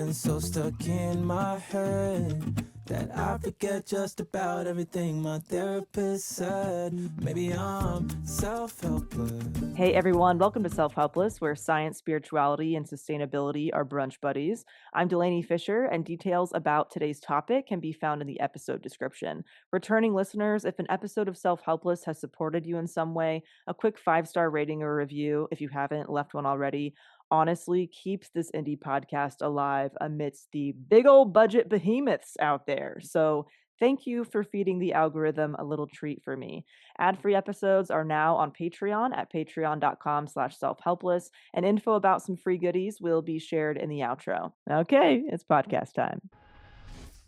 been so stuck in my head that I forget just about everything my therapist said. Maybe I'm self-helpless. Hey everyone, welcome to Self-Helpless, where science, spirituality, and sustainability are brunch buddies. I'm Delanie Fischer, and details about today's topic can be found in the episode description. Returning listeners, if an episode of Self-Helpless has supported you in some way, a quick 5-star rating or review, if you haven't left one already, honestly keeps this indie podcast alive amidst the big old budget behemoths out there. So thank you for feeding the algorithm a little treat for me. Ad-free episodes are now on Patreon at patreon.com/selfhelpless, and info about some free goodies will be shared in the outro. Okay, it's podcast time.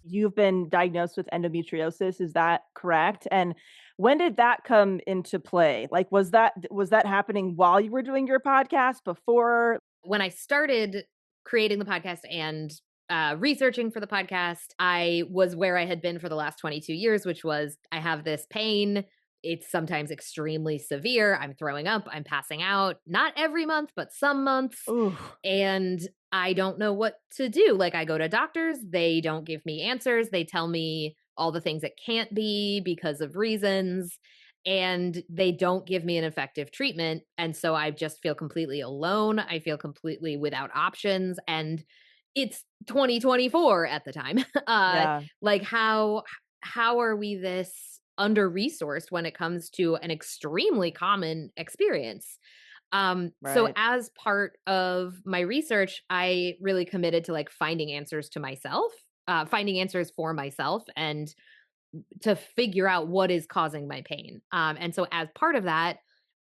You've been diagnosed with endometriosis, is that correct? And when did that come into play? Like, was that happening while you were doing your podcast, before? When I started creating the podcast and researching for the podcast, I was where I had been for the last 22 years, which was I have this pain. It's sometimes extremely severe. I'm throwing up. I'm passing out, not every month, but some months. Ooh. And I don't know what to do. Like, I go to doctors. They don't give me answers. They tell me all the things it can't be because of reasons. And they don't give me an effective treatment. And so I just feel completely alone. I feel completely without options. And it's 2024 at the time. Yeah. Like how are we this under-resourced when it comes to an extremely common experience? So Right. as part of my research, I really committed to like finding answers to myself, finding answers for myself, and to figure out what is causing my pain. And so as part of that,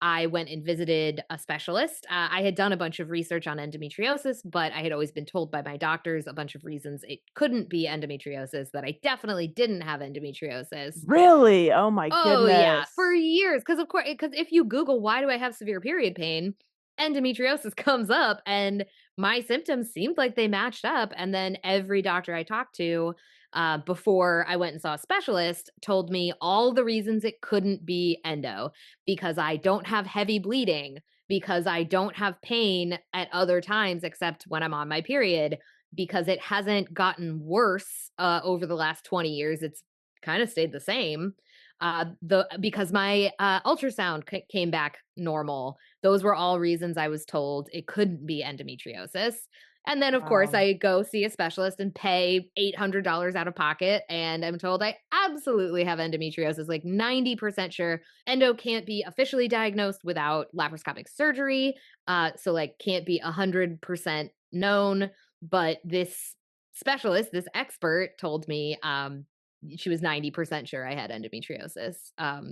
I went and visited a specialist. I had done a bunch of research on endometriosis, but I had always been told by my doctors a bunch of reasons it couldn't be endometriosis, that I definitely didn't have endometriosis. Really? Oh my Oh yeah, goodness. for years. Because of course, because if you Google why do I have severe period pain, endometriosis comes up, and my symptoms seemed like they matched up. And then every doctor I talked to before I went and saw a specialist told me all the reasons it couldn't be endo, because I don't have heavy bleeding, because I don't have pain at other times except when I'm on my period, because it hasn't gotten worse over the last 20 years. It's kind of stayed the same. Because my ultrasound came back normal. Those were all reasons I was told it couldn't be endometriosis. And then, of course, Wow. I go see a specialist and pay $800 out of pocket, and I'm told I absolutely have endometriosis, like 90% sure. Endo can't be officially diagnosed without laparoscopic surgery, so like can't be 100% known. But this specialist, this expert, told me she was 90% sure I had endometriosis,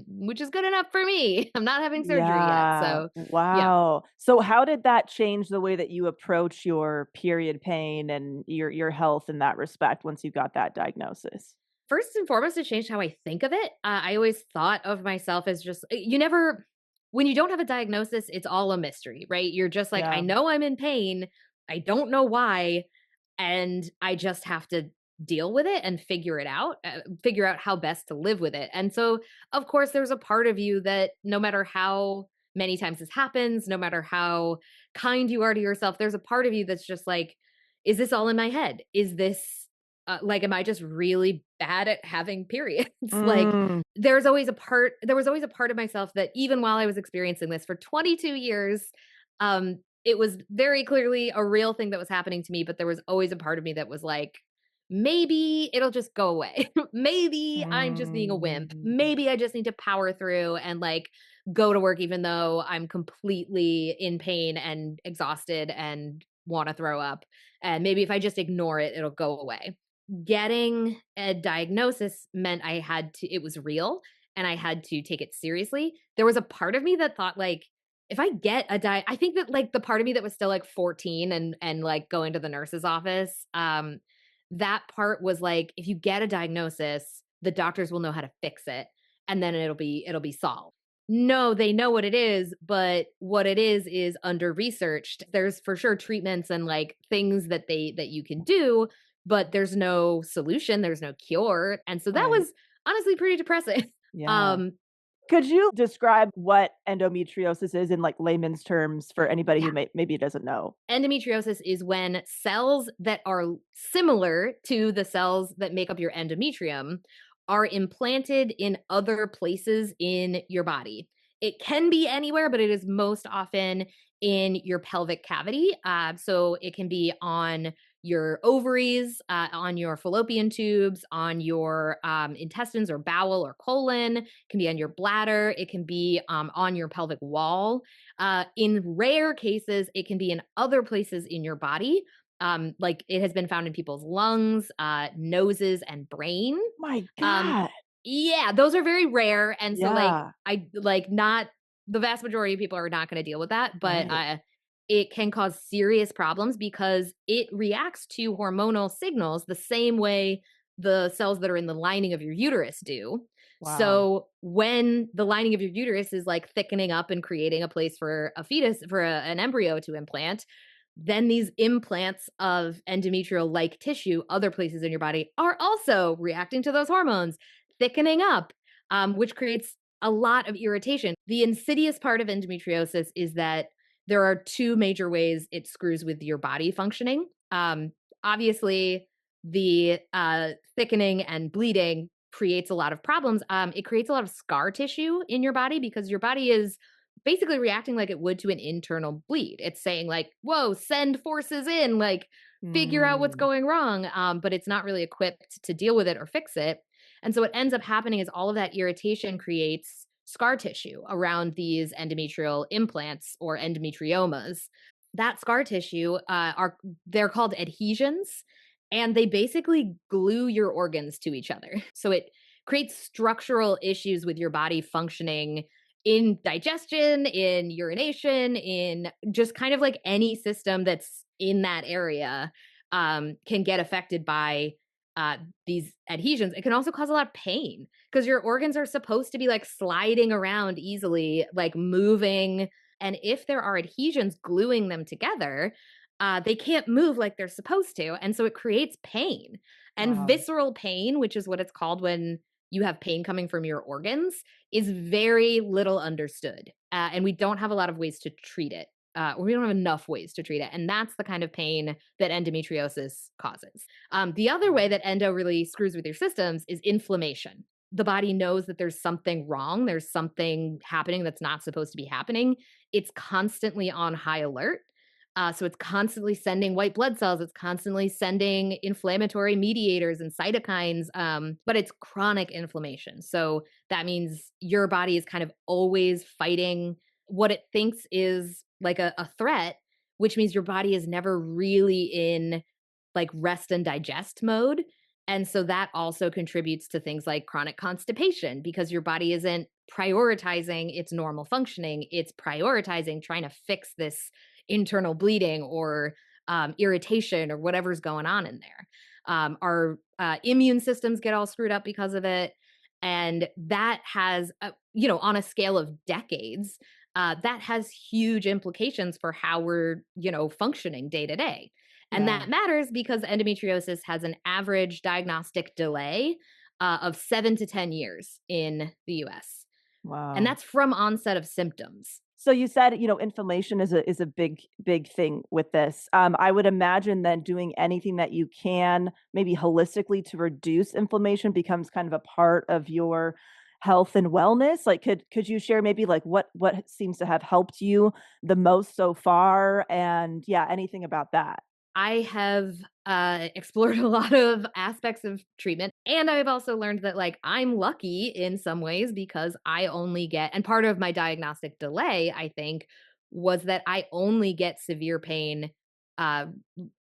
which is good enough for me. I'm not having surgery yet. Yeah. So, yeah. Wow. So how did that change the way that you approach your period pain and your health in that respect once you got that diagnosis? First and foremost, it changed how I think of it. I always thought of myself as just, you never, when you don't have a diagnosis, it's all a mystery, right? You're just like, I Yeah. know I'm in pain. I don't know why. And I just have to deal with it and figure out how best to live with it. And so, of course, there's a part of you that no matter how many times this happens, no matter how kind you are to yourself, there's a part of you that's just like, is this all in my head? Is this like, am I just really bad at having periods? Like, Mm. there was always a part of myself that even while I was experiencing this for 22 years, it was very clearly a real thing that was happening to me, but there was always a part of me that was like, maybe it'll just go away. Maybe I'm just being a wimp. Mm. Maybe I just need to power through and like go to work even though I'm completely in pain and exhausted and want to throw up. And maybe if I just ignore it, it'll go away. Getting a diagnosis meant it was real and I had to take it seriously. There was a part of me that thought like, if I get I think that like the part of me that was still like 14 and like going to the nurse's office, that part was like, if you get a diagnosis, the doctors will know how to fix it and then it'll be solved. No, they know what it is, but what it is under researched. There's for sure treatments and like things that you can do, but there's no solution, there's no cure. And so that Right. was honestly pretty depressing. Yeah. Um Could you describe what endometriosis is in like layman's terms for anybody who Yeah. maybe doesn't know? Endometriosis is when cells that are similar to the cells that make up your endometrium are implanted in other places in your body. It can be anywhere, but it is most often in your pelvic cavity. So it can be on your ovaries, on your fallopian tubes, on your intestines or bowel or colon. It can be on your bladder. It can be on your pelvic wall. In rare cases, it can be in other places in your body. Like it has been found in people's lungs, noses, and brain. My Um, God. yeah, those are very rare. And so, like, Yeah. I like not the vast majority of people are not going to deal with that, but Right. it can cause serious problems because it reacts to hormonal signals the same way the cells that are in the lining of your uterus do. Wow. So when the lining of your uterus is like thickening up and creating a place for a fetus, for an embryo to implant, then these implants of endometrial like tissue, other places in your body, are also reacting to those hormones, thickening up, which creates a lot of irritation. The insidious part of endometriosis is that there are two major ways it screws with your body functioning. Obviously, the thickening and bleeding creates a lot of problems. It creates a lot of scar tissue in your body because your body is basically reacting like it would to an internal bleed. It's saying like, "Whoa, send forces in, like figure out what's Mm. going wrong." But it's not really equipped to deal with it or fix it. And so what ends up happening is all of that irritation creates scar tissue around these endometrial implants or endometriomas. That scar tissue are they're called adhesions, and they basically glue your organs to each other. So it creates structural issues with your body functioning in digestion, in urination, in just kind of like any system that's in that area can get affected by uh, these adhesions. It can also cause a lot of pain because your organs are supposed to be like sliding around easily, like moving. And if there are adhesions gluing them together, they can't move like they're supposed to. And so it creates pain and Wow. visceral pain, which is what it's called when you have pain coming from your organs, is very little understood. And we don't have a lot of ways to treat it. Or we don't have enough ways to treat it. And that's the kind of pain that endometriosis causes. The other way that endo really screws with your systems is inflammation. The body knows that there's something wrong, there's something happening that's not supposed to be happening. It's constantly on high alert. So it's constantly sending white blood cells, it's constantly sending inflammatory mediators and cytokines, but it's chronic inflammation. So that means your body is kind of always fighting what it thinks is like a threat, which means your body is never really in like rest and digest mode. And so that also contributes to things like chronic constipation because your body isn't prioritizing its normal functioning. It's prioritizing trying to fix this internal bleeding or irritation or whatever's going on in there. Our immune systems get all screwed up because of it. And that has, on a scale of decades, that has huge implications for how we're, functioning day to day. And Yeah. that matters because endometriosis has an average diagnostic delay of 7 to 10 years in the US. And Wow. that's from onset of symptoms. So you said, inflammation is a big thing with this. I would imagine then doing anything that you can, maybe holistically to reduce inflammation becomes kind of a part of your health and wellness. Like could you share maybe like what seems to have helped you the most so far? And yeah, anything about that. I have explored a lot of aspects of treatment. And I've also learned that, like, I'm lucky in some ways because I only get, and part of my diagnostic delay, I think, was that I only get severe pain uh,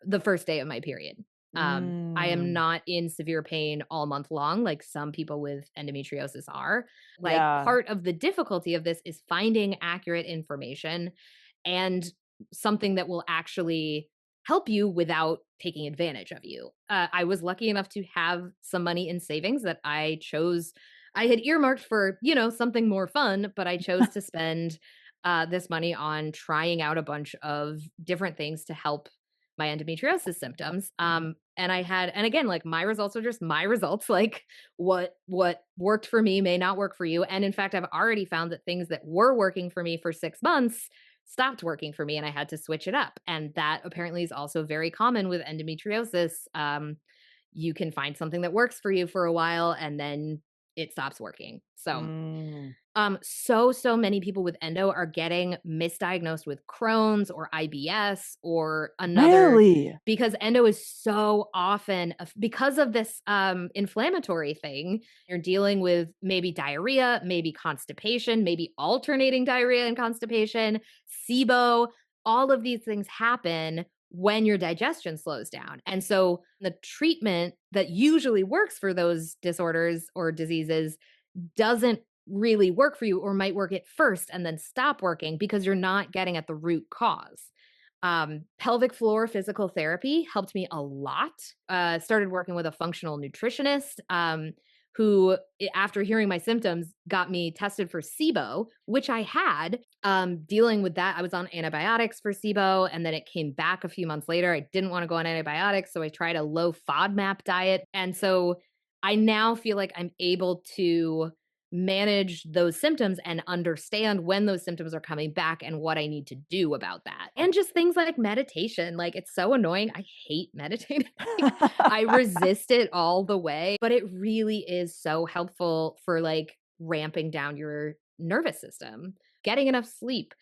the first day of my period. I am Mm, not in severe pain all month long, like some people with endometriosis are. Like, yeah. part of the difficulty of this is finding accurate information and something that will actually help you without taking advantage of you. I was lucky enough to have some money in savings that I chose. I had earmarked for, something more fun, but I chose to spend this money on trying out a bunch of different things to help my endometriosis symptoms. And again, like my results are just my results. Like what worked for me may not work for you. And in fact, I've already found that things that were working for me for 6 months stopped working for me and I had to switch it up. And that apparently is also very common with endometriosis. You can find something that works for you for a while and then it stops working. So Mm. so many people with endo are getting misdiagnosed with Crohn's or IBS or another, Really? because endo is so often because of this inflammatory thing. You're dealing with maybe diarrhea, maybe constipation, maybe alternating diarrhea and constipation, SIBO. All of these things happen when your digestion slows down. And so the treatment that usually works for those disorders or diseases doesn't really work for you, or might work at first and then stop working because you're not getting at the root cause. Pelvic floor physical therapy helped me a lot. Started working with a functional nutritionist who, after hearing my symptoms, got me tested for SIBO, which I had. Dealing with that, I was on antibiotics for SIBO, and then it came back a few months later. I didn't want to go on antibiotics, so I tried a low FODMAP diet. And so I now feel like I'm able to manage those symptoms and understand when those symptoms are coming back and what I need to do about that. And just things like meditation. Like, it's so annoying. I hate meditating. I resist it all the way, but it really is so helpful for like ramping down your nervous system, getting enough sleep,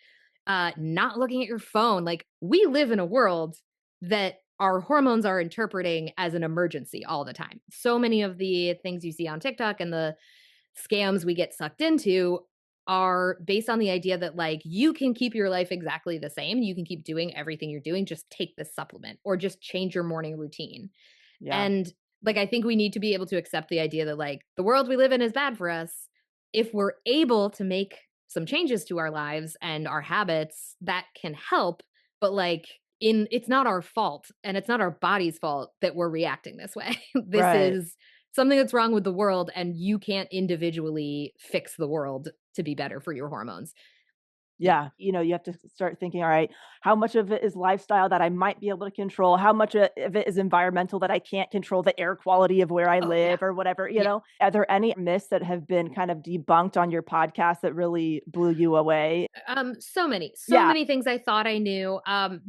not looking at your phone. Like, we live in a world that our hormones are interpreting as an emergency all the time. So many of the things you see on TikTok and the scams we get sucked into are based on the idea that like you can keep your life exactly the same. You can keep doing everything you're doing. Just take this supplement or just change your morning routine. Yeah. And like, I think we need to be able to accept the idea that like the world we live in is bad for us. If we're able to make some changes to our lives and our habits, that can help. But like, it's not our fault and it's not our body's fault that we're reacting this way. This Right. is something that's wrong with the world, and you can't individually fix the world to be better for your hormones. Yeah, you have to start thinking, all right, how much of it is lifestyle that I might be able to control? How much of it is environmental that I can't control, the air quality of where I Oh, yeah. live or whatever, you Yeah. know? Are there any myths that have been kind of debunked on your podcast that really blew you away? So Yeah, many things I thought I knew.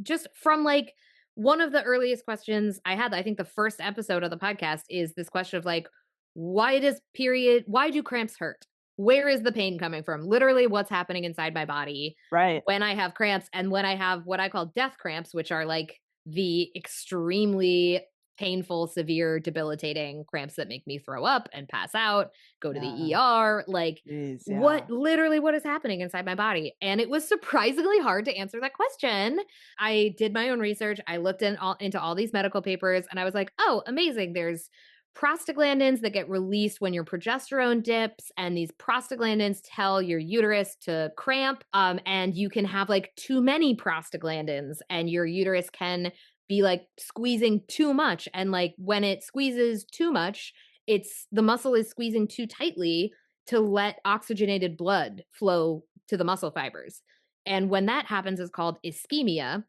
Just from like one of the earliest questions I had, I think the first episode of the podcast is this question of like, why do cramps hurt? Where is the pain coming from? Literally, what's happening inside my body right. when I have cramps and when I have what I call death cramps, which are like the extremely painful, severe, debilitating cramps that make me throw up and pass out, go to the Yeah. ER. Like, Jeez, yeah. what is happening inside my body? And it was surprisingly hard to answer that question. I did my own research. I looked into all these medical papers and I was like, oh, amazing. There's prostaglandins that get released when your progesterone dips, and these prostaglandins tell your uterus to cramp. And you can have like too many prostaglandins and your uterus can be like squeezing too much. And like when it squeezes too much, it's the muscle is squeezing too tightly to let oxygenated blood flow to the muscle fibers. And when that happens, it's called ischemia.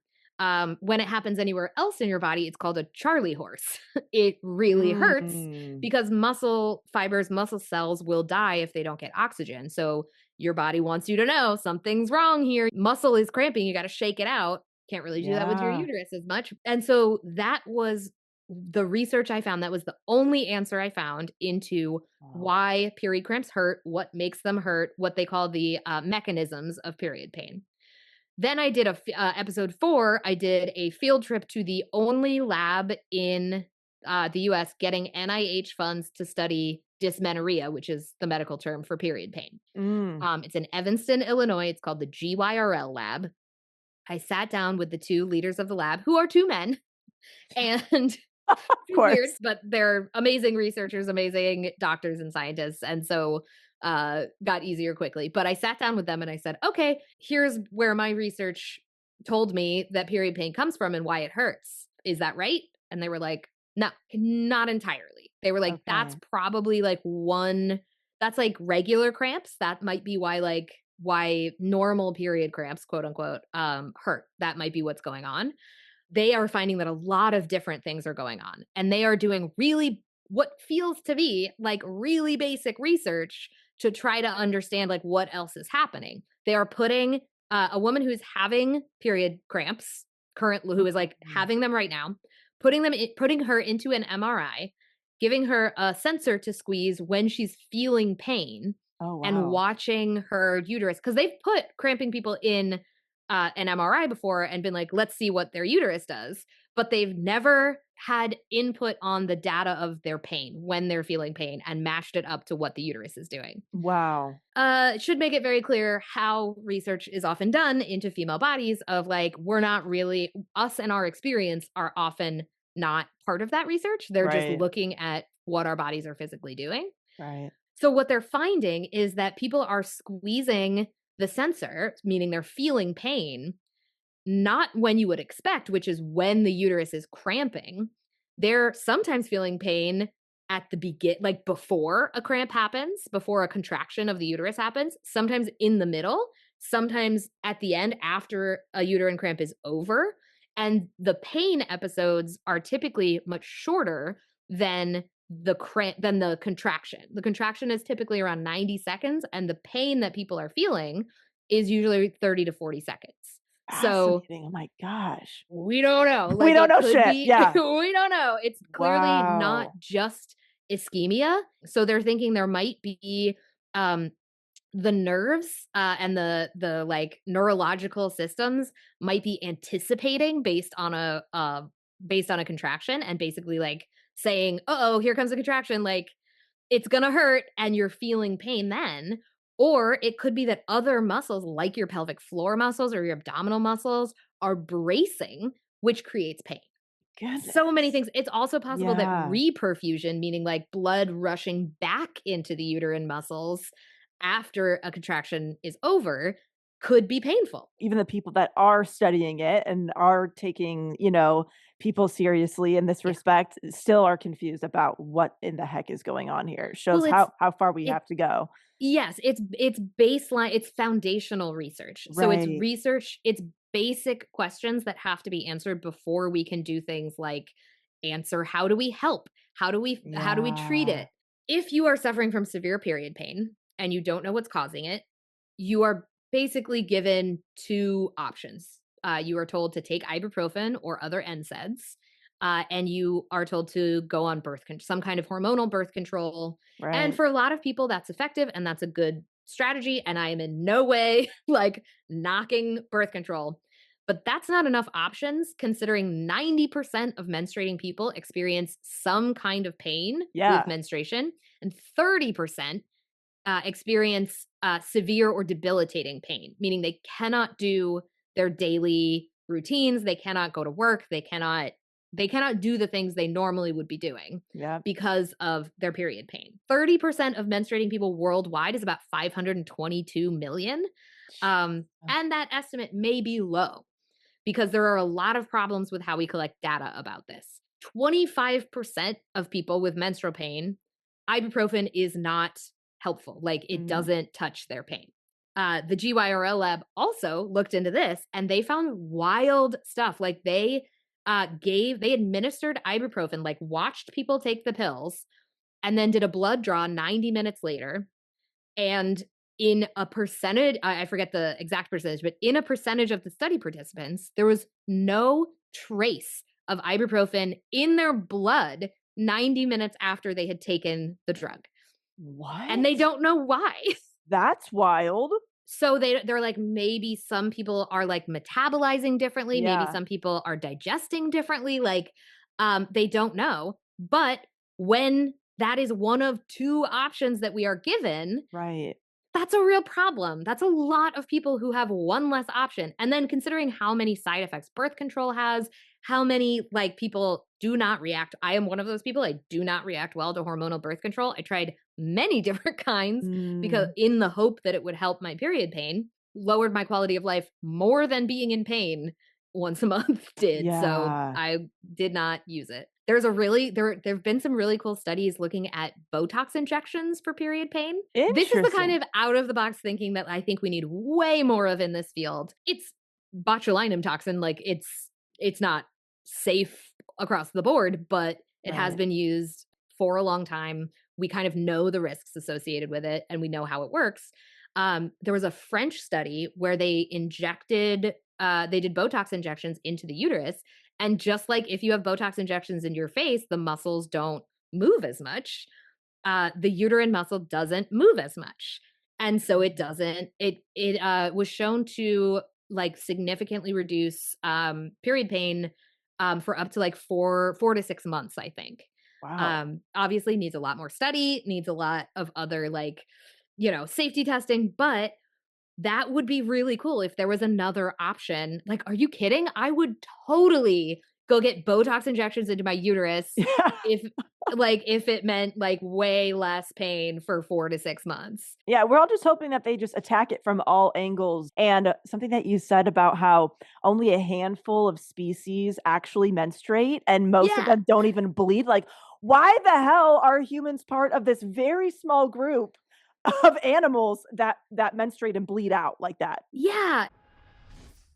When it happens anywhere else in your body, it's called a Charlie horse. It really hurts Mm, because muscle fibers, muscle cells will die if they don't get oxygen. So your body wants you to know something's wrong here. Muscle is cramping. You got to shake it out. Can't really do that with your yeah. uterus as much. And so that was the research I found. That was the only answer I found into Wow. why period cramps hurt, what makes them hurt, what they call the mechanisms of period pain. Then I did episode 4, I did a field trip to the only lab in the US getting NIH funds to study dysmenorrhea, which is the medical term for period pain. Mm, It's in Evanston, Illinois. It's called the GYRL lab. I sat down with the 2 leaders of the lab, who are 2 men, and of weird, course. but they're amazing researchers, amazing doctors and scientists. And so got easier quickly. But I sat down with them and I said, okay, here's where my research told me that period pain comes from and why it hurts. Is that right? And they were like, no, not entirely. They were like, that's Okay. probably like that's like regular cramps. That might be why normal period cramps, quote unquote, hurt. That might be what's going on. they are finding that a lot of different things are going on. And they are doing really what feels to be like really basic research to try to understand like what else is happening. They are putting a woman who's having period cramps, who is like Mm. having them right now, putting her into an MRI, giving her a sensor to squeeze when she's feeling pain, Oh, and wow. watching her uterus, because they've put cramping people in an MRI before and been like, let's see what their uterus does. But they've never had input on the data of their pain when they're feeling pain and matched it up to what the uterus is doing. Wow. It should make it very clear how research is often done into female bodies of like, we're not really, us and our experience are often not part of that research. They're just Right. looking at what our bodies are physically doing. Right. So what they're finding is that people are squeezing the sensor, meaning they're feeling pain, not when you would expect, which is when the uterus is cramping. They're sometimes feeling pain at the like before a cramp happens, before a contraction of the uterus happens, sometimes in the middle, sometimes at the end after a uterine cramp is over. And the pain episodes are typically much shorter than the contraction. The contraction is typically around 90 seconds and the pain that people are feeling is usually 30 to 40 seconds. So Fascinating. Oh my gosh. we don't know. We Like don't it know could shit. be Yeah. we don't know. It's clearly not Wow. just ischemia. So they're thinking there might be um the nerves and the like neurological systems might be anticipating based on a contraction and basically like saying, "Uh-oh, here comes a contraction." Like it's gonna hurt and you're feeling pain then. Or it could be that other muscles, like your pelvic floor muscles or your abdominal muscles, are bracing, which creates pain. So many Goodness. things. It's also possible that Yeah. reperfusion, meaning like blood rushing back into the uterine muscles after a contraction is over, could be painful. Even the people that are studying it and are taking, people seriously in this Yeah. respect still are confused about what in the heck is going on here. It Well, shows how far we it have to go. yes, it's baseline, it's foundational research. So it's Right. research, it's basic questions that have to be answered before we can do things like answer how do we help? How do we treat Yeah. it? If you are suffering from severe period pain and you don't know what's causing it, you are basically given two options. You are told to take ibuprofen or other NSAIDs, and you are told to go on some kind of hormonal birth control. And Right. for a lot of people, that's effective and that's a good strategy. And I am in no way like knocking birth control. But that's not enough options considering 90% of menstruating people experience some kind of pain with Yeah. menstruation, and 30% experience severe or debilitating pain, meaning they cannot do their daily routines, they cannot go to work, they cannot do the things they normally would be doing Yeah. because of their period pain. 30% of menstruating people worldwide is about 522 million. And that estimate may be low because there are a lot of problems with how we collect data about this. 25% of people with menstrual pain, ibuprofen is not helpful. Like it Mm. doesn't touch their pain. The GYRL lab also looked into this and they found wild stuff. Like they administered ibuprofen, like watched people take the pills and then did a blood draw 90 minutes later. And in a percentage, I forget the exact percentage, but in a percentage of the study participants, there was no trace of ibuprofen in their blood 90 minutes after they had taken the drug. And What? they don't know why. That's wild. So they're like, maybe some people are like metabolizing differently, maybe Yeah. some people are digesting differently, like they don't know. But when that is one of two options that we are given, Right. that's a real problem. That's a lot of people who have one less option. And then considering how many side effects birth control has, how many like people do not react. I am one of those people. I do not react well to hormonal birth control. I tried many different kinds because Mm. in the hope that it would help my period pain, lowered my quality of life more than being in pain once a month did. So Yeah. I did not use it. There've been some really cool studies looking at Botox injections for period pain. This is the kind Interesting. of out of the box thinking that I think we need way more of in this field. It's botulinum toxin, like it's not safe across the board, but it has Right. been used for a long time. We kind of know the risks associated with it and we know how it works. There was a French study where they they did Botox injections into the uterus. And just like if you have Botox injections in your face, the muscles don't move as much. The uterine muscle doesn't move as much. And so it doesn't, it was shown to like significantly reduce period pain for up to like 4 to 6 months, I think. Wow. Obviously needs a lot more study, needs a lot of other like, safety testing, but that would be really cool if there was another option. Like, are you kidding? I would totally go get Botox injections into my uterus Yeah. if if it meant like way less pain for 4 to 6 months. Yeah, we're all just hoping that they just attack it from all angles. And something that you said about how only a handful of species actually menstruate and most of Yeah. them don't even bleed. Like, why the hell are humans part of this very small group of animals that menstruate and bleed out like that? Yeah.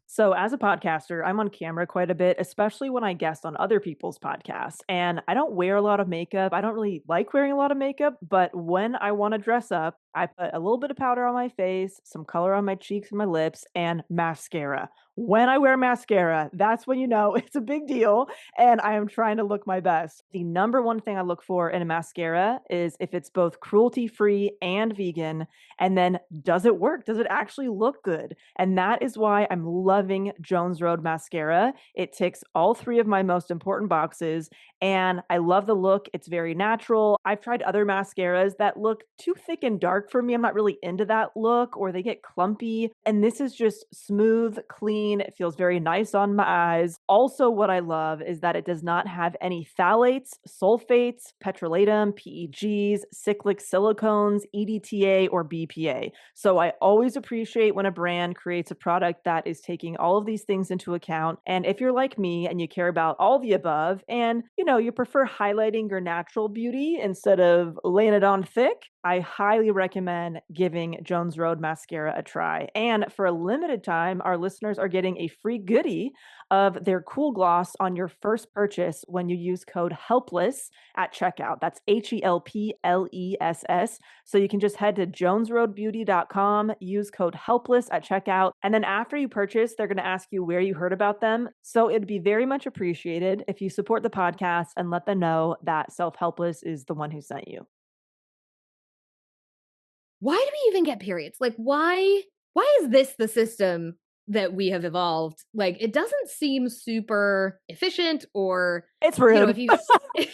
So, as a podcaster, I'm on camera quite a bit, especially when I guest on other people's podcasts. And I don't wear a lot of makeup. I don't really like wearing a lot of makeup, but when I want to dress up, I put a little bit of powder on my face, some color on my cheeks and my lips, and mascara. When I wear mascara, that's when you know it's a big deal and I am trying to look my best. The number one thing I look for in a mascara is if it's both cruelty free and vegan. And then does it work? Does it actually look good? And that is why I'm loving Jones Road mascara. It ticks all three of my most important boxes and I love the look. It's very natural. I've tried other mascaras that look too thick and dark for me. I'm not really into that look or they get clumpy. And this is just smooth, clean. It feels very nice on my eyes. Also, what I love is that it does not have any phthalates, sulfates, petrolatum, PEGs, cyclic silicones, EDTA, or BPA. So I always appreciate when a brand creates a product that is taking all of these things into account. And if you're like me and you care about all the above and you prefer highlighting your natural beauty instead of laying it on thick, I highly recommend giving Jones Road mascara a try. And for a limited time, our listeners are getting a free goodie of their cool gloss on your first purchase when you use code HELPLESS at checkout. That's HELPLESS. So you can just head to jonesroadbeauty.com, use code HELPLESS at checkout. And then after you purchase, they're going to ask you where you heard about them. So it'd be very much appreciated if you support the podcast and let them know that Self-Helpless is the one who sent you. Why do we even get periods? Like, why is this the system that we have evolved? Like, it doesn't seem super efficient or, It's rude. if you it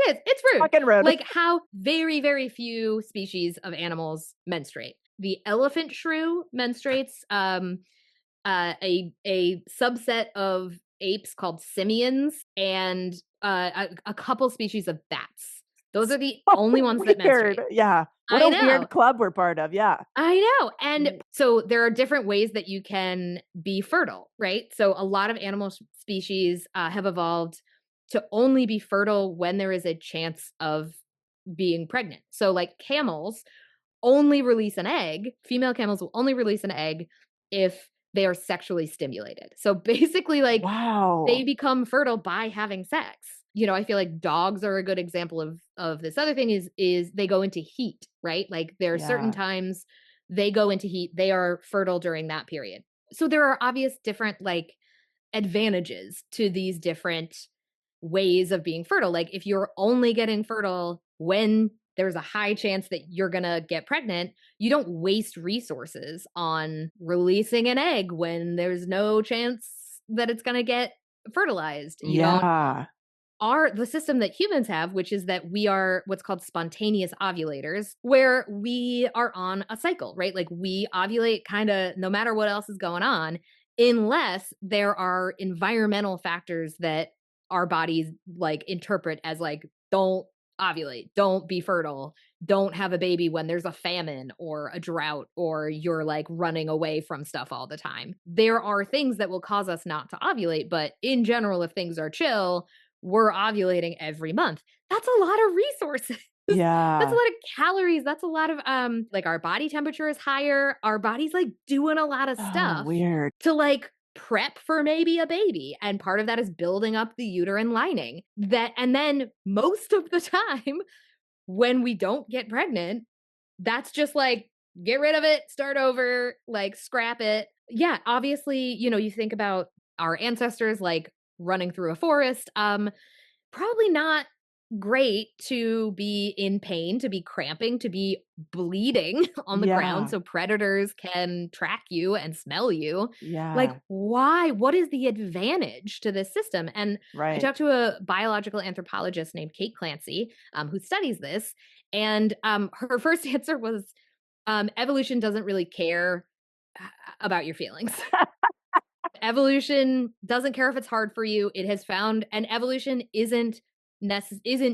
is, it's rude. Fucking rude. Like how very, very few species of animals menstruate. The elephant shrew menstruates, a subset of apes called simians, and a couple species of bats. Those are the only ones that menstruate. Weird. Yeah. What I a know. weird club we're part of. Yeah. I know. And so there are different ways that you can be fertile, right? So a lot of animal species have evolved to only be fertile when there is a chance of being pregnant. So like camels only release an egg, female camels will only release an egg if they are sexually stimulated. So basically like Wow. they become fertile by having sex. I feel like dogs are a good example of this. Other thing is they go into heat, right? Like there are certain Yeah. times they go into heat, they are fertile during that period. So there are obvious different like advantages to these different ways of being fertile. Like if you're only getting fertile when there's a high chance that you're going to get pregnant, you don't waste resources on releasing an egg when there's no chance that it's going to get fertilized. You don't Yeah. the system that humans have, which is that we are what's called spontaneous ovulators, where we are on a cycle, right? Like we ovulate kind of no matter what else is going on, unless there are environmental factors that our bodies like interpret as like, don't ovulate, don't be fertile, don't have a baby when there's a famine or a drought or you're like running away from stuff all the time. There are things that will cause us not to ovulate, but in general, if things are chill, we're ovulating every month. That's a lot of resources. That's a Yeah. lot of calories. That's a lot of like our body temperature is higher. Our body's like doing a lot of Oh, stuff weird. to like prep for maybe a baby. And part of that is building up the uterine lining. And then most of the time when we don't get pregnant, that's just like, get rid of it, start over, like scrap it. Yeah, obviously, you think about our ancestors like running through a forest. Probably not great to be in pain, to be cramping, to be bleeding on the ground Yeah. so predators can track you and smell you. Like, Yeah. why? What is the advantage to this system? And I Right. talked to a biological anthropologist named Kate Clancy, who studies this. And her first answer was evolution doesn't really care about your feelings. Evolution doesn't care if it's hard for you. It has found and evolution isn't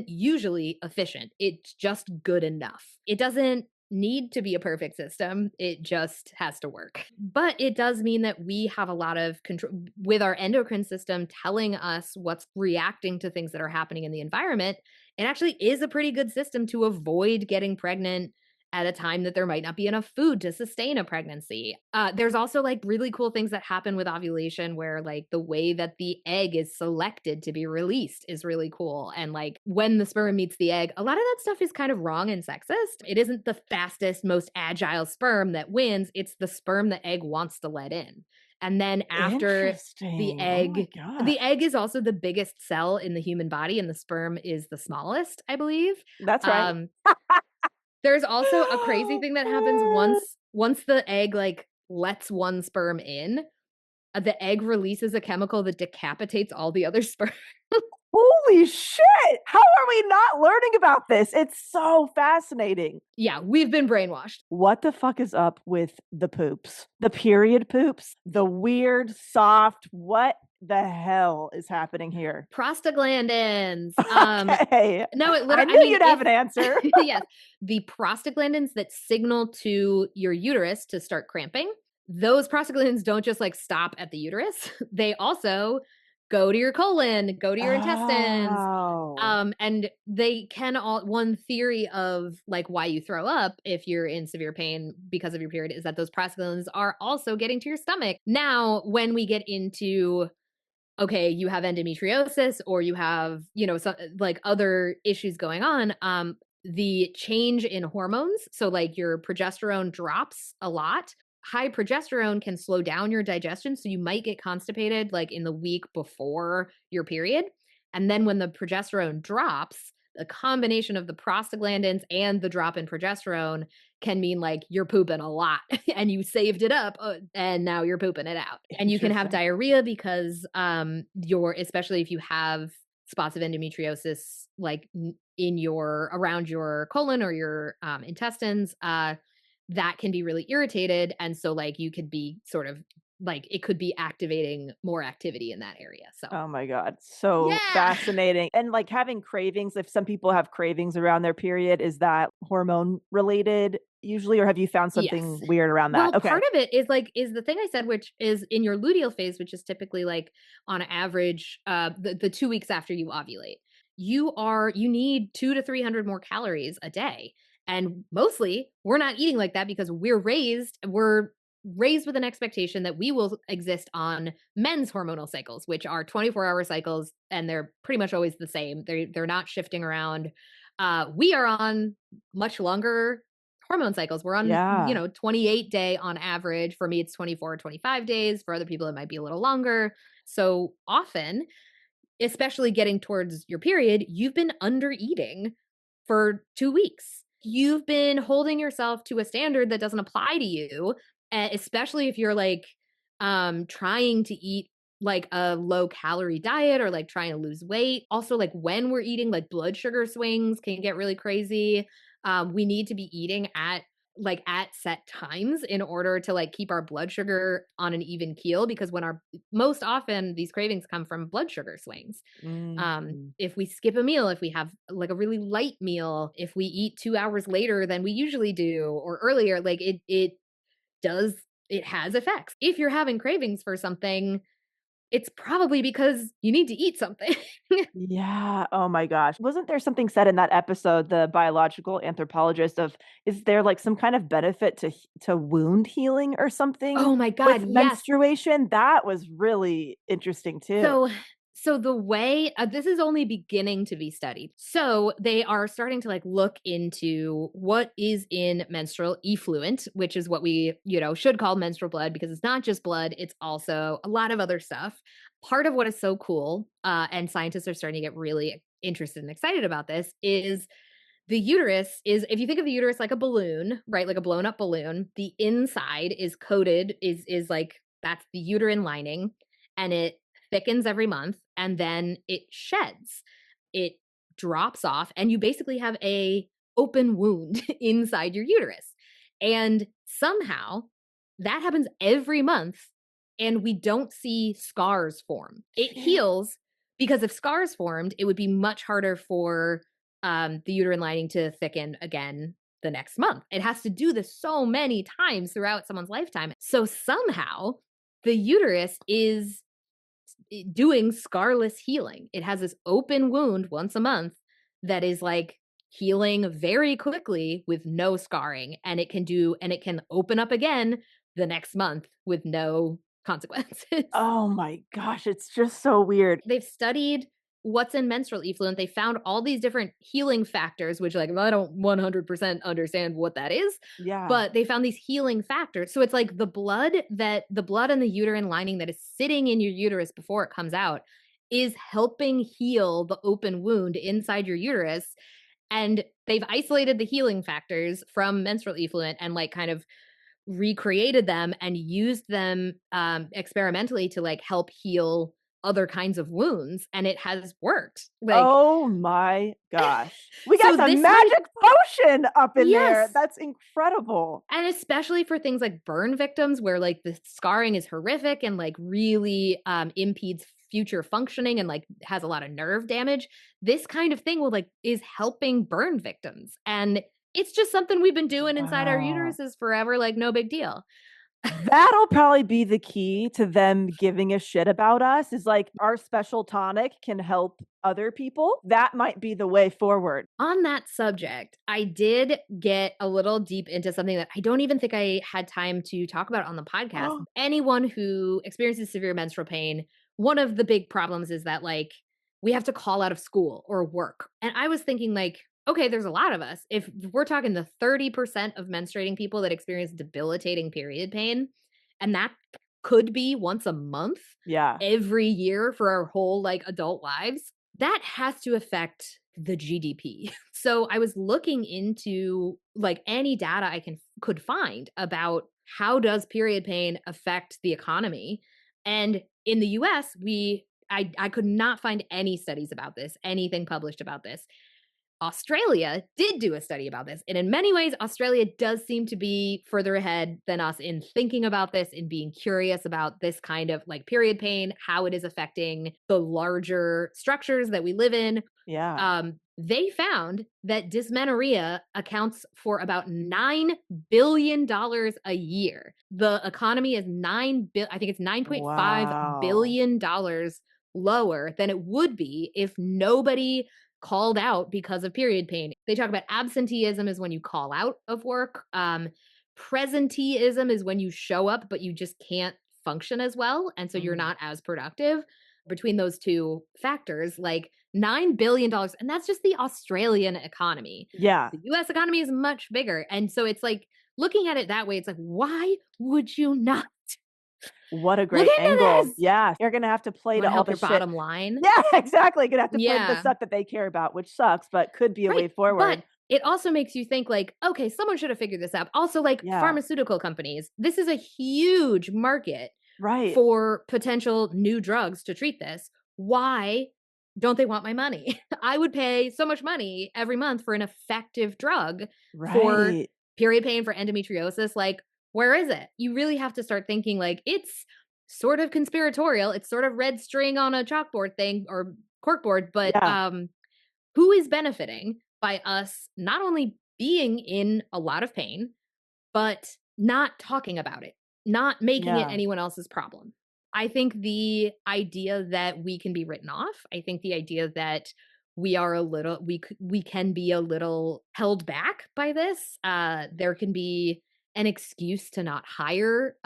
usually efficient. It's just good enough. It doesn't need to be a perfect system. It just has to work. But it does mean that we have a lot of control with our endocrine system telling us what's reacting to things that are happening in the environment. It actually is a pretty good system to avoid getting pregnant at a time that there might not be enough food to sustain a pregnancy. There's also like really cool things that happen with ovulation where like the way that the egg is selected to be released is really cool. And like when the sperm meets the egg, a lot of that stuff is kind of wrong and sexist. It isn't the fastest, most agile sperm that wins, it's the sperm the egg wants to let in. And then after Interesting. Oh my God. the egg is also the biggest cell in the human body and the sperm is the smallest, I believe. That's right. Um, there's also a crazy thing that happens once the egg, like, lets one sperm in, the egg releases a chemical that decapitates all the other sperm. Holy shit! How are we not learning about this? It's so fascinating. Yeah, we've been brainwashed. What the fuck is up with the poops? The period poops? The weird, soft, what the hell is happening here? Prostaglandins. Okay. No, it I literally knew you'd have an answer. yes, the prostaglandins that signal to your uterus to start cramping, those prostaglandins don't just, like, stop at the uterus. They also go to your colon, go to your intestines, Oh. and they can all one theory of, like, why you throw up if you're in severe pain because of your period is that those prostaglandins are also getting to your stomach. Now, when we get into okay, you have endometriosis or you have, like other issues going on, the change in hormones, so like your progesterone drops a lot. High progesterone can slow down your digestion, so you might get constipated like in the week before your period. And then when the progesterone drops, the combination of the prostaglandins and the drop in progesterone can mean like you're pooping a lot and you saved it up and now you're pooping it out. And you can have Interesting. diarrhea because you're especially if you have spots of endometriosis like in your around your colon or your intestines that can be really irritated and so like you could be sort of like it could be activating more activity in that area. So Oh my God. So yeah. fascinating. And like having cravings, if some people have cravings around their period, is that hormone related usually, or have you found something Yes. weird around that? Well, Okay. part of it is like is the thing I said, which is in your luteal phase, which is typically like on average, the 2 weeks after you ovulate, you need 2 to 300 more calories a day. And mostly we're not eating like that because we're raised with an expectation that we will exist on men's hormonal cycles, which are 24-hour cycles, and they're pretty much always the same. They're not shifting around. We are on much longer hormone cycles. We're on, Yeah. 28-day on average. For me, it's 24, 25 days. For other people, it might be a little longer. So often, especially getting towards your period, you've been under eating for 2 weeks. You've been holding yourself to a standard that doesn't apply to you, especially if you're like trying to eat like a low calorie diet or like trying to lose weight. Also, like when we're eating, like blood sugar swings can get really crazy. We need to be eating at set times in order to like keep our blood sugar on an even keel because when our most often these cravings come from blood sugar swings. Mm. If we skip a meal, if we have like a really light meal, if we eat 2 hours later than we usually do or earlier, like does it has effects. If you're having cravings for something, it's probably because you need to eat something. Yeah. Oh my gosh. Wasn't there something said in that episode, the biological anthropologist of, is there like some kind of benefit to wound healing or something Oh my god, with yes. menstruation? That was really interesting too. So so the way this is only beginning to be studied. So they are starting to like look into what is in menstrual effluent, which is what we, should call menstrual blood because it's not just blood, it's also a lot of other stuff. Part of what is so cool, and scientists are starting to get really interested and excited about this, is the uterus is, if you think of the uterus like a balloon, right? Like a blown up balloon, the inside is coated, is like that's the uterine lining, and it thickens every month and then it sheds. It drops off and you basically have a open wound inside your uterus. And somehow that happens every month and we don't see scars form. It heals because if scars formed, it would be much harder for the uterine lining to thicken again the next month. It has to do this so many times throughout someone's lifetime. So somehow the uterus is doing scarless healing. It has this open wound once a month that is like healing very quickly with no scarring, and it can open up again the next month with no consequences. Oh my gosh, it's just so weird. They've studied what's in menstrual effluent. They found all these different healing factors, which like I don't 100% understand what that is, Yeah. but they found these healing factors. So it's like the blood and the uterine lining that is sitting in your uterus before it comes out is helping heal the open wound inside your uterus. And they've isolated the healing factors from menstrual effluent and like kind of recreated them and used them experimentally to like help heal other kinds of wounds, and it has worked. Like, Oh my gosh. We got so the this might magic potion up in there. yes. That's incredible. And especially for things like burn victims where like the scarring is horrific and like really impedes future functioning and like has a lot of nerve damage, this kind of thing will like is helping burn victims. And it's just something we've been doing inside our Wow. uteruses forever, like no big deal. That'll probably be the key to them giving a shit about us, is like our special tonic can help other people. That might be the way forward. On that subject, I did get a little deep into something that I don't even think I had time to talk about on the podcast. Anyone who experiences severe menstrual pain, one of the big problems is that like we have to call out of school or work. And I was thinking like, okay, there's a lot of us. If we're talking the 30% of menstruating people that experience debilitating period pain, and that could be once a month Yeah. every year for our whole like adult lives, that has to affect the GDP. So I was looking into like any data I could find about how does period pain affect the economy. And in the US, I could not find any studies about this, anything published about this. Australia did do a study about this. And in many ways, Australia does seem to be further ahead than us in thinking about this, in being curious about this kind of like period pain, how it is affecting the larger structures that we live in. Yeah. They found that dysmenorrhea accounts for about $9 billion a year. The economy is I think it's $9.5 Wow. billion lower than it would be if nobody called out because of period pain. They talk about absenteeism is when you call out of work. Presenteeism is when you show up, but you just can't function as well. And so you're Mm. not as productive. Between those two factors, like $9 billion, and that's just the Australian economy. Yeah. The US economy is much bigger. And so it's like looking at it that way, it's like, why would you not What a look great into angle. this? Yeah. You're gonna have to play You to want to all help the your shit. bottom line? Yeah, exactly. Gonna have to play to the Yeah. stuff that they care about, which sucks, but could be a Right. way But forward. it also makes you think like, okay, someone should have figured this out. Also, like Yeah. pharmaceutical companies, this is a huge market Right. for potential new drugs to treat this. Why don't they want my money? I would pay so much money every month for an effective drug for Right. period pain, for endometriosis. Like, where is it? You really have to start thinking like it's sort of conspiratorial. It's sort of red string on a chalkboard thing or corkboard, but Yeah. who is benefiting by us not only being in a lot of pain, but not talking about it, not making it Yeah. anyone else's problem? I think the idea that we can be written off, I think the idea that we can be a little held back by this. There can be an excuse to not hire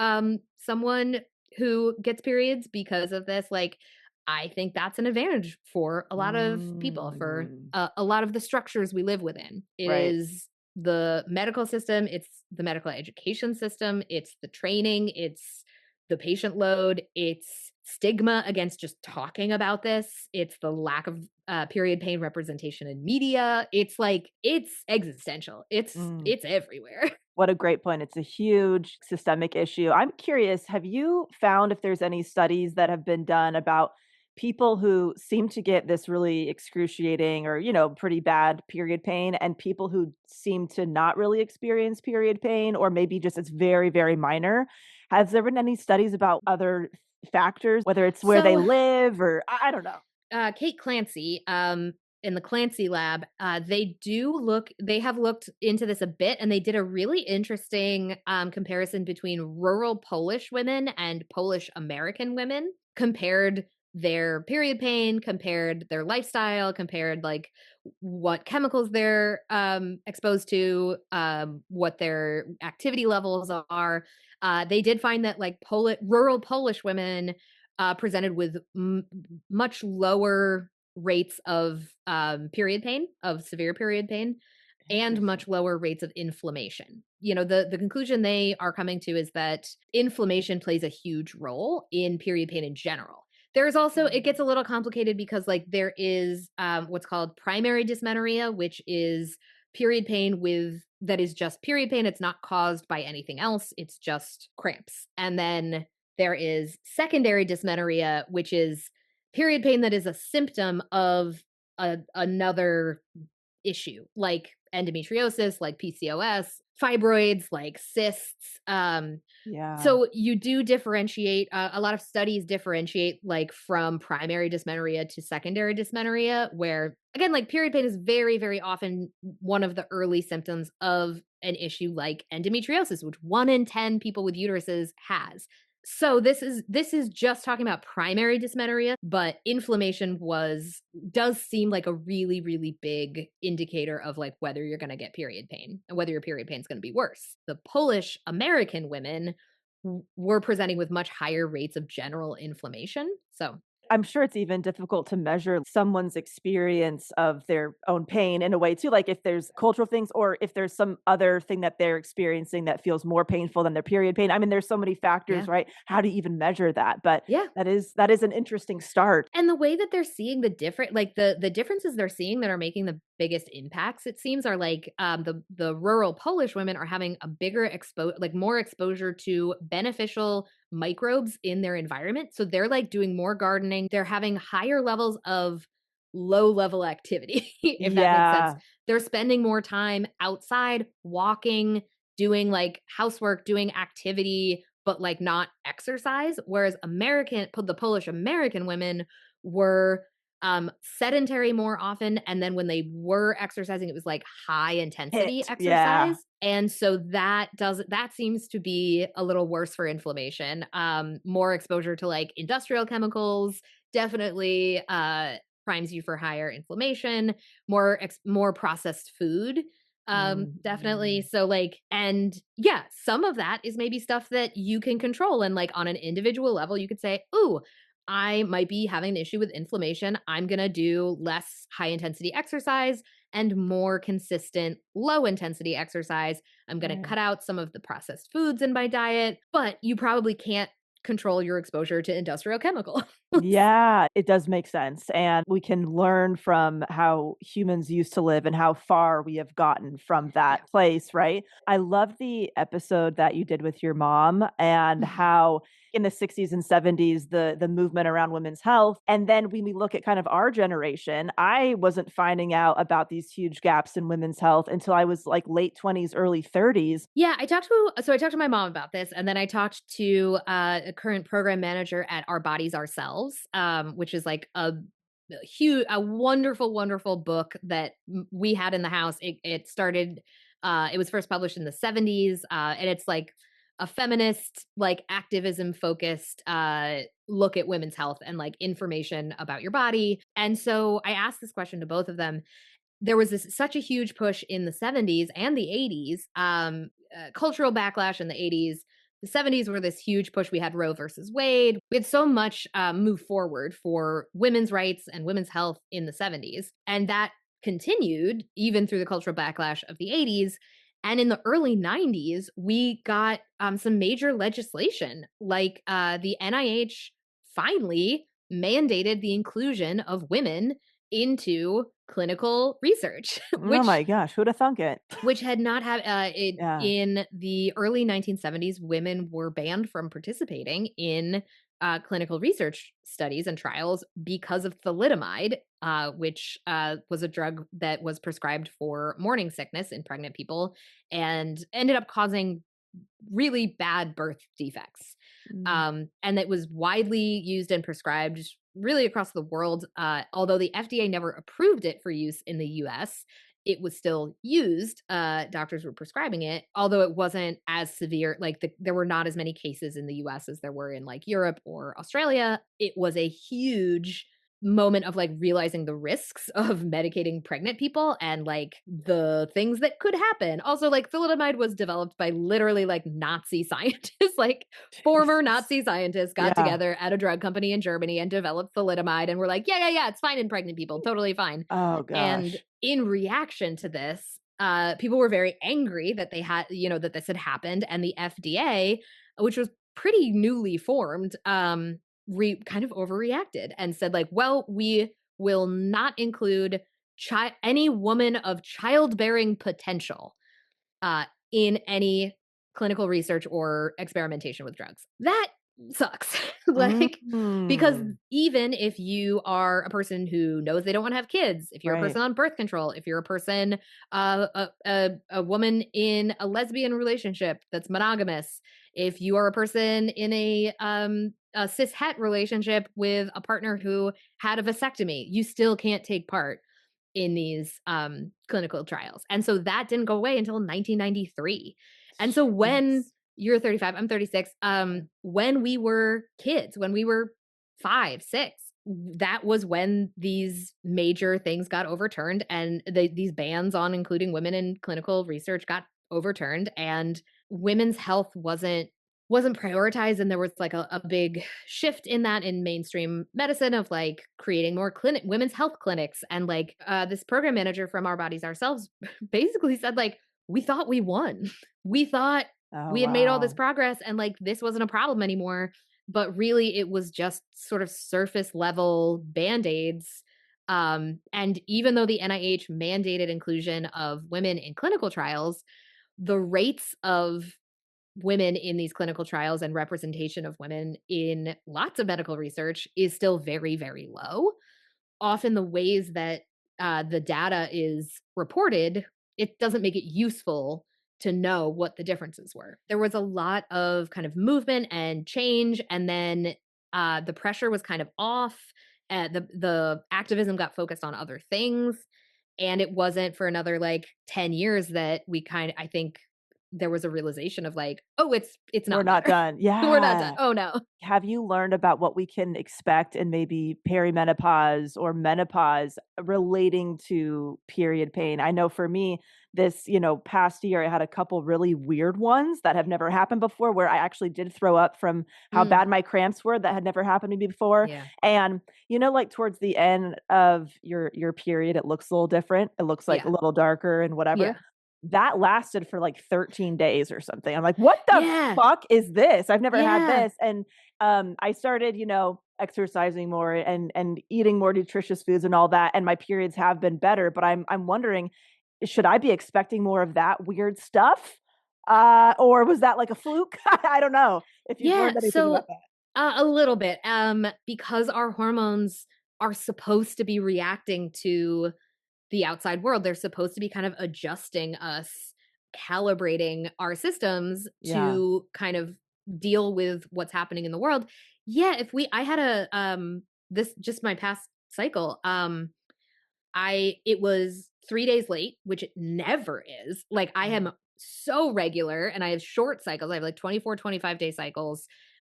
someone who gets periods because of this. Like, I think that's an advantage for a lot of people, for Mm, a lot of the structures we live within. It right. is the medical system, it's the medical education system, it's the training, it's the patient load, it's stigma against just talking about this, it's the lack of period pain representation in media. It's like it's existential. Mm. It's everywhere. What a great point. It's a huge systemic issue. I'm curious, have you found if there's any studies that have been done about people who seem to get this really excruciating or, pretty bad period pain and people who seem to not really experience period pain or maybe just it's very, very minor? Has there been any studies about other factors, whether it's where they So live or I don't know? Kate Clancy, in the Clancy lab, they have looked into this a bit, and they did a really interesting comparison between rural Polish women and Polish American women, compared their period pain, compared their lifestyle, compared like what chemicals they're exposed to, what their activity levels are. They did find that like rural Polish women presented with much lower rates of period pain, of severe period pain, and Interesting. much lower rates of inflammation. The conclusion they are coming to is that inflammation plays a huge role in period pain in general. There's also, it Mm. gets a little complicated because like there is what's called primary dysmenorrhea, which is period pain with that is just period pain. It's not caused by anything else. It's just cramps. And then there is secondary dysmenorrhea, which is period pain that is a symptom of another issue, like endometriosis, like PCOS, fibroids, like cysts. Yeah. So you do differentiate. A lot of studies differentiate like from primary dysmenorrhea to secondary dysmenorrhea, where again, like period pain is very, very often one of the early symptoms of an issue like endometriosis, which 1 in 10 people with uteruses has. So this is just talking about primary dysmenorrhea, but inflammation was does seem like a really, really big indicator of like whether you're going to get period pain and whether your period pain is going to be worse. The Polish American women were presenting with much higher rates of general inflammation. So, I'm sure it's even difficult to measure someone's experience of their own pain in a way too, like if there's cultural things or if there's some other thing that they're experiencing that feels more painful than their period pain. I mean, there's so many factors, yeah. right? How do you even measure that? But Yeah. that is an interesting start. And the way that they're seeing the different like the differences they're seeing that are making the biggest impacts, it seems, are like the rural Polish women are having a bigger like more exposure to beneficial microbes in their environment. So they're like doing more gardening. They're having higher levels of low level activity, if that makes sense. Yeah. They're spending more time outside, walking, doing like housework, doing activity, but like not exercise. Whereas the Polish American women were sedentary more often, and then when they were exercising it was like high intensity Hit. Yeah. exercise, and so that seems to be a little worse for inflammation. More exposure to like industrial chemicals definitely primes you for higher inflammation. More processed food, definitely. Mhm. So like, and yeah, some of that is maybe stuff that you can control, and like on an individual level you could say, ooh, I might be having an issue with inflammation. I'm going to do less high intensity exercise and more consistent low intensity exercise. I'm going to Right. cut out some of the processed foods in my diet, but you probably can't control your exposure to industrial chemicals. Yeah, it does make sense, and we can learn from how humans used to live and how far we have gotten from Yeah. that place, right? I love the episode that you did with your mom and how in the 60s and 70s the movement around women's health, and then when we look at kind of our generation, I wasn't finding out about these huge gaps in women's health until I was like late 20s, early 30s. Yeah, I talked to my mom about this, and then I talked to a current program manager at Our Bodies Ourselves, which is like a wonderful, wonderful book that we had in the house. It started, it was first published in the 70s, and it's like a feminist, like activism focused look at women's health and like information about your body. And so I asked this question to both of them. There was such a huge push in the 70s and the 80s, cultural backlash in the 80s. The 70s were this huge push. We had Roe versus Wade. We had so much move forward for women's rights and women's health in the 70s. And that continued even through the cultural backlash of the 80s. And in the early 90s, we got some major legislation, like the NIH finally mandated the inclusion of women into clinical research, Oh my gosh, who'd have thunk it? which had not had Yeah. in the early 1970s, women were banned from participating in clinical research studies and trials because of thalidomide, which was a drug that was prescribed for morning sickness in pregnant people and ended up causing really bad birth defects. Mm. And it was widely used and prescribed really across the world. Although the FDA never approved it for use in the US, it was still used. Doctors were prescribing it, although it wasn't as severe. Like there were not as many cases in the US as there were in like Europe or Australia. It was a huge moment of like realizing the risks of medicating pregnant people and like the things that could happen. Also, like thalidomide was developed by literally like Nazi scientists, like former Jesus. Nazi scientists got Yeah. together at a drug company in Germany and developed thalidomide and were like, yeah, it's fine in pregnant people, totally fine. Oh And gosh. in reaction to this, people were very angry that they had, that this had happened. And the FDA, which was pretty newly formed, kind of overreacted and said, like, well, we will not include any woman of childbearing potential in any clinical research or experimentation with drugs. That sucks. Like, because Mm. even if you are a person who knows they don't want to have kids, if you're a Right. person on birth control, if you're a person, a woman in a lesbian relationship that's monogamous, if you are a person in a cis het relationship with a partner who had a vasectomy, you still can't take part in these clinical trials. And so that didn't go away until 1993. And so when Jeez. you're 35, I'm 36, when we were kids, when we were 5, 6, that was when these major things got overturned and these bans on including women in clinical research got overturned and women's health wasn't prioritized, and there was like a big shift in that in mainstream medicine of like creating more women's health clinics. And like this program manager from Our Bodies Ourselves basically said, like, we thought we won. We thought Oh we had made all this wow. progress and like this wasn't a problem anymore, but really it was just sort of surface level band-aids. And even though the NIH mandated inclusion of women in clinical trials, the rates of women in these clinical trials and representation of women in lots of medical research is still very, very low. Often, the ways that the data is reported, it doesn't make it useful to know what the differences were. There was a lot of kind of movement and change, and then the pressure was kind of off. The activism got focused on other things, and it wasn't for another like 10 years that I think there was a realization of like, oh, it's We're not not better. done. We're not done. Yeah. Oh no. Have you learned about what we can expect in maybe perimenopause or menopause relating to period pain? I know for me, this, past year, I had a couple really weird ones that have never happened before where I actually did throw up from how Mm, bad my cramps were that had never happened to me before. yeah. And, like towards the end of your period, it looks a little different. It looks like a Yeah. little darker and whatever. Yeah. That lasted for like 13 days or something. I'm like, what the Yeah. fuck is this? I've never had Yeah. this. And I started, exercising more and eating more nutritious foods and all that, and my periods have been better. But I'm wondering, should I be expecting more of that weird stuff, or was that like a fluke? I don't know if you've Yeah. learned anything about So that. a little bit. Because our hormones are supposed to be reacting to the outside world. They're supposed to be kind of adjusting us, calibrating our systems Yeah. to kind of deal with what's happening in the world. Yeah, if we I had a this just my past cycle. It was 3 days late, which it never is. Like I Mm. am so regular and I have short cycles. I have like 24, 25-day cycles.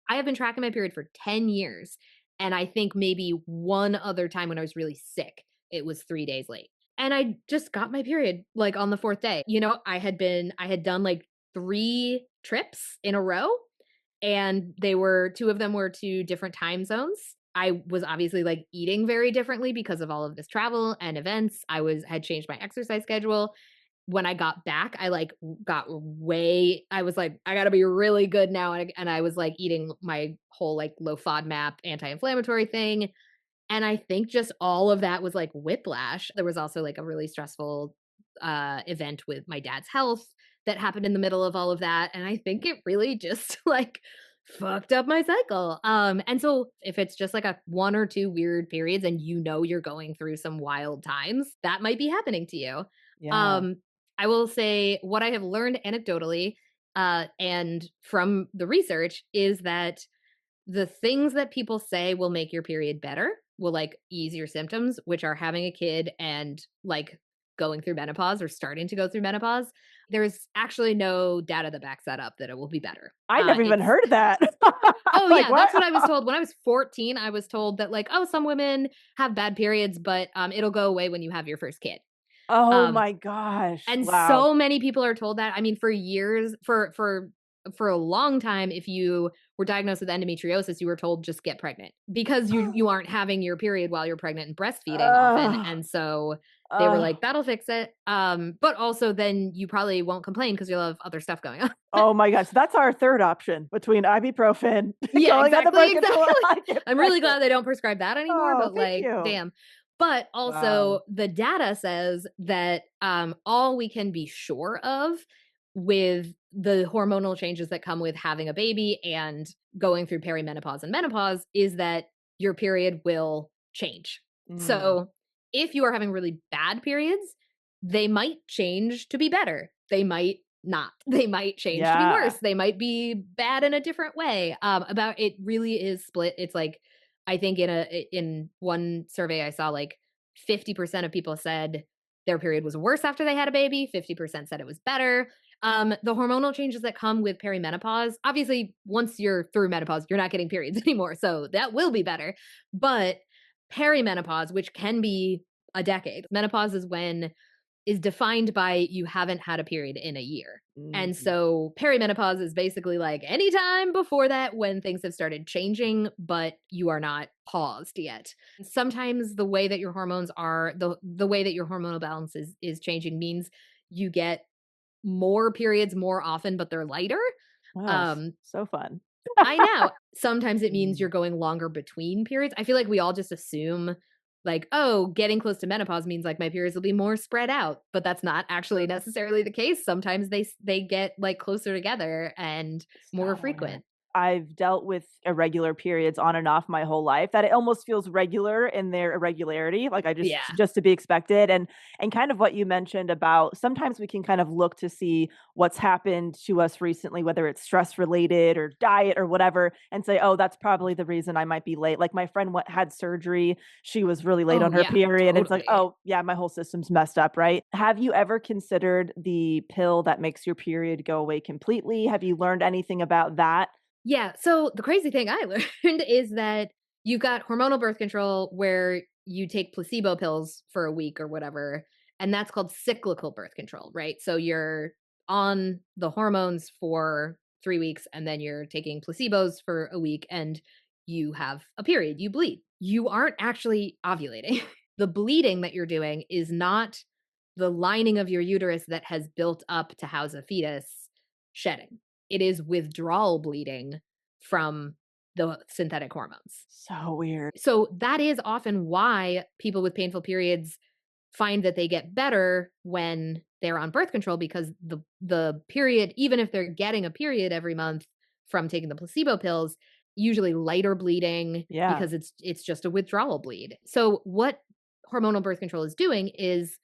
I have been tracking my period for 10 years. And I think maybe one other time when I was really sick, it was 3 days late. And I just got my period like on the fourth day. I had done like 3 trips in a row, and two of them were to different time zones. I was obviously like eating very differently because of all of this travel and events. Had changed my exercise schedule. When I got back, I like I was like, I gotta be really good now. And I was like eating my whole like low FODMAP anti-inflammatory thing. And I think just all of that was like whiplash. There was also like a really stressful event with my dad's health that happened in the middle of all of that. And I think it really just like fucked up my cycle. And so if it's just like a 1 or 2 weird periods and you're going through some wild times, that might be happening to you. Yeah. Um, I will say what I have learned anecdotally and from the research is that the things that people say will make your period better, will like ease your symptoms, which are having a kid and like going through menopause or starting to go through menopause. There's actually no data that backs that up that it will be better. I never even It's heard that. Oh Like, yeah, what? that's what I was told when I was 14. I was told that like, oh, some women have bad periods, but it'll go away when you have your first kid. Oh Um, my gosh. and Wow. so many people are told that. I mean, for years, for a long time, if you were diagnosed with endometriosis, you were told just get pregnant because you aren't having your period while you're pregnant and breastfeeding often. Ugh. And so they were Ugh. like, that'll fix it. But also then you probably won't complain because you'll have other stuff going on. Oh my gosh. That's our third option between ibuprofen, Yeah, going on the exactly, birth control, exactly. I get I'm really pregnant. glad they don't prescribe that anymore, Oh, but thank like, you. damn. But Wow. also the data says that all we can be sure of with the hormonal changes that come with having a baby and going through perimenopause and menopause is that your period will change. Mm. So if you are having really bad periods, they might change to be better. They might not. They might change to be Yeah. worse. They might be bad in a different way. About it really is split. It's like I think in one survey I saw like 50% of people said their period was worse after they had a baby, 50% said it was better. The hormonal changes that come with perimenopause, obviously, once you're through menopause, you're not getting periods anymore. So that will be better. But perimenopause, which can be a decade, menopause is defined by you haven't had a period in a year. And Mm. so perimenopause is basically like any time before that when things have started changing, but you are not paused yet. Sometimes the way that your hormones are, the way that your hormonal balance is changing means you get more periods more often, but they're lighter. Oh, Um, so fun. I know. Sometimes it means Mm. you're going longer between periods. I feel like we all just assume like, oh, getting close to menopause means like my periods will be more spread out, but that's not actually necessarily the case. Sometimes they get like closer together and more So weird. frequent. I've dealt with irregular periods on and off my whole life that it almost feels regular in their irregularity, like I Yeah. just to be expected. And kind of what you mentioned about sometimes we can kind of look to see what's happened to us recently, whether it's stress related or diet or whatever, and say, oh, that's probably the reason I might be late. Like my friend had surgery, she was really late Oh on her yeah, period. And it's like, totally. oh yeah, my whole system's messed up, right? Have you ever considered the pill that makes your period go away completely? Have you learned anything about that? Yeah. So the crazy thing I learned is that you've got hormonal birth control where you take placebo pills for a week or whatever, and that's called cyclical birth control, right? So you're on the hormones for 3 weeks and then you're taking placebos for a week and you have a period, you bleed. You aren't actually ovulating. The bleeding that you're doing is not the lining of your uterus that has built up to house a fetus shedding. It is withdrawal bleeding from the synthetic hormones. So weird. So that is often why people with painful periods find that they get better when they're on birth control because the period, even if they're getting a period every month from taking the placebo pills, usually lighter bleeding Yeah. because it's just a withdrawal bleed. So what hormonal birth control is doing is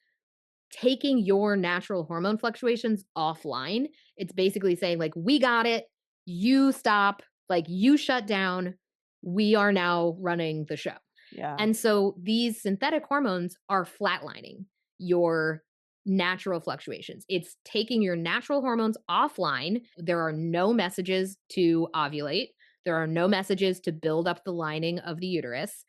taking your natural hormone fluctuations offline. It's basically saying, like, we got it, you stop, like, you shut down, we are now running the show. Yeah. And so these synthetic hormones are flatlining your natural fluctuations. It's taking your natural hormones offline. There are no messages to ovulate. There are no messages to build up the lining of the uterus.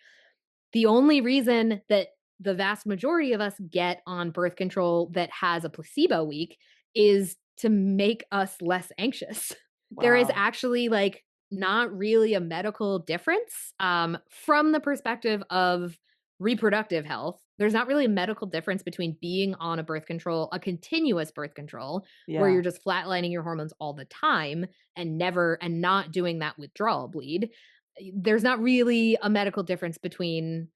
The only reason that the vast majority of us get on birth control that has a placebo week is to make us less anxious. There is Wow. actually like not really a medical difference from the perspective of reproductive health. There's not really a medical difference between being on a birth control, a continuous birth control, where Yeah. you're just flatlining your hormones all the time and not doing that withdrawal bleed. There's not really a medical difference between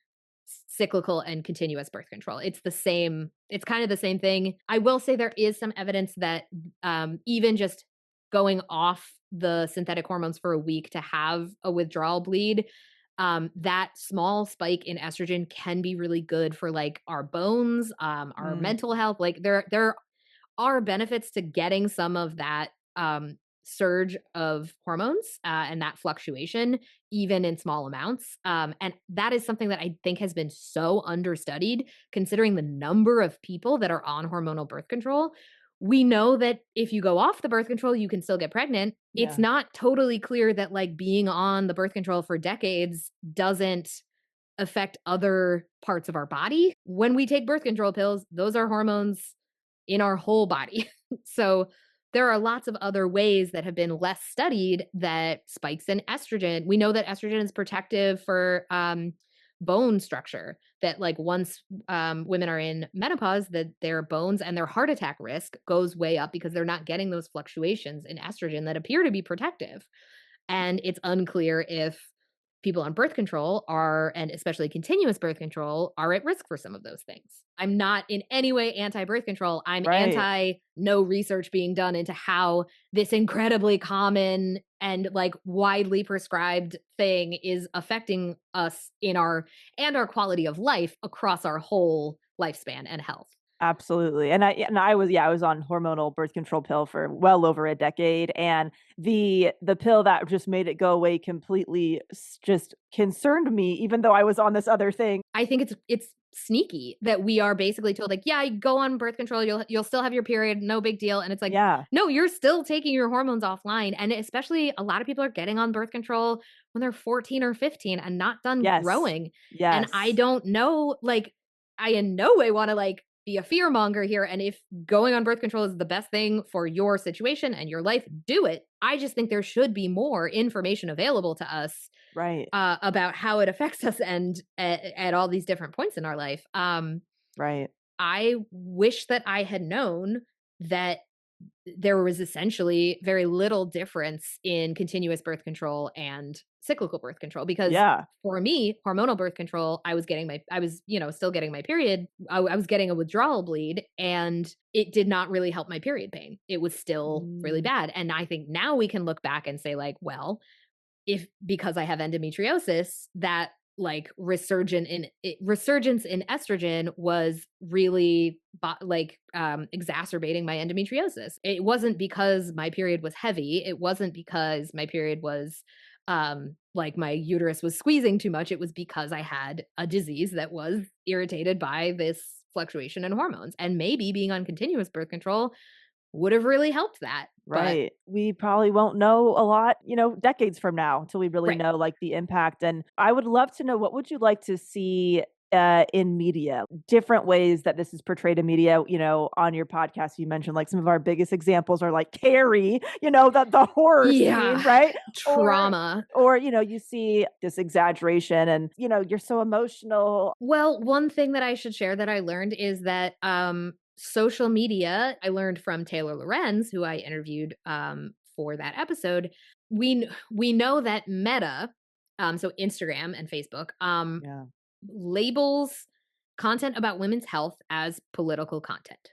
cyclical and continuous birth control. It's kind of the same thing. I will say there is some evidence that even just going off the synthetic hormones for a week to have a withdrawal bleed, that small spike in estrogen can be really good for like our bones, our Mm. mental health. Like there are benefits to getting some of that surge of hormones and that fluctuation, even in small amounts. And that is something that I think has been so understudied, considering the number of people that are on hormonal birth control. We know that if you go off the birth control, you can still get pregnant. It's Yeah. not totally clear that like being on the birth control for decades doesn't affect other parts of our body. When we take birth control pills, those are hormones in our whole body. So there are lots of other ways that have been less studied that spikes in estrogen. We know that estrogen is protective for bone structure, that like once women are in menopause, that their bones and their heart attack risk goes way up because they're not getting those fluctuations in estrogen that appear to be protective. And it's unclear if people on birth control are, and especially continuous birth control, are at risk for some of those things. I'm not in any way anti birth control. I'm Right. anti no research being done into how this incredibly common and like widely prescribed thing is affecting us in our quality of life across our whole lifespan and health. Absolutely. And I was on hormonal birth control pill for well over a decade, and the pill that just made it go away completely just concerned me even though I was on this other thing. I think it's sneaky that we are basically told like, yeah, go on birth control, you'll still have your period, no big deal. And it's like, Yeah. no, you're still taking your hormones offline. And especially a lot of people are getting on birth control when they're 14 or 15 and not done Yes. growing. And I Yes. don't know, like, I in no way want to like be a fear monger here. And if going on birth control is the best thing for your situation and your life, do it. I just think there should be more information available to us Right. about how it affects us and at all these different points in our life. Right. I wish that I had known that there was essentially very little difference in continuous birth control and cyclical birth control because Yeah. for me, hormonal birth control, I was, still getting my period. I was getting a withdrawal bleed and it did not really help my period pain. It was still really Mm. bad. And I think now we can look back and say like, well, if because I have endometriosis, that like resurgence in estrogen was really exacerbating my endometriosis. It wasn't because my period was heavy. It wasn't because my period was like my uterus was squeezing too much. It was because I had a disease that was irritated by this fluctuation in hormones. And maybe being on continuous birth control would have really helped that. But Right. We probably won't know a lot, decades from now until we really right. know like the impact. And I would love to know, what would you like to see in media, different ways that this is portrayed in media. On your podcast, you mentioned like some of our biggest examples are like Carrie, the horror scene, Yeah. right? Or Trauma. you see this exaggeration and you're so emotional. Well, one thing that I should share that I learned is that social media, I learned from Taylor Lorenz, who I interviewed for that episode. We know that Meta, so Instagram and Facebook, Yeah. labels content about women's health as political content.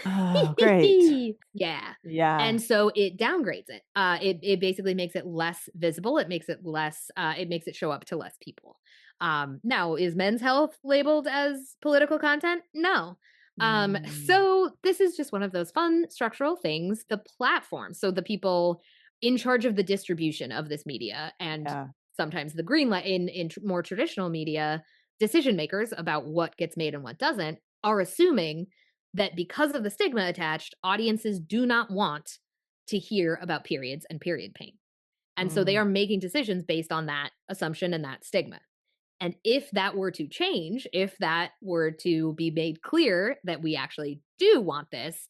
Oh, great. Yeah. Yeah. And so it downgrades it. It basically makes it less visible. It makes it less. It makes it show up to less people. Now, is men's health labeled as political content? No. Mm, So this is just one of those fun structural things. The platform, so the people in charge of the distribution of this media, and yeah. sometimes the green light in more traditional media, decision makers about what gets made and what doesn't, are assuming that because of the stigma attached, audiences do not want to hear about periods and period pain. And so they Mm. are making decisions based on that assumption and that stigma. And if that were to change, if that were to be made clear that we actually do want this,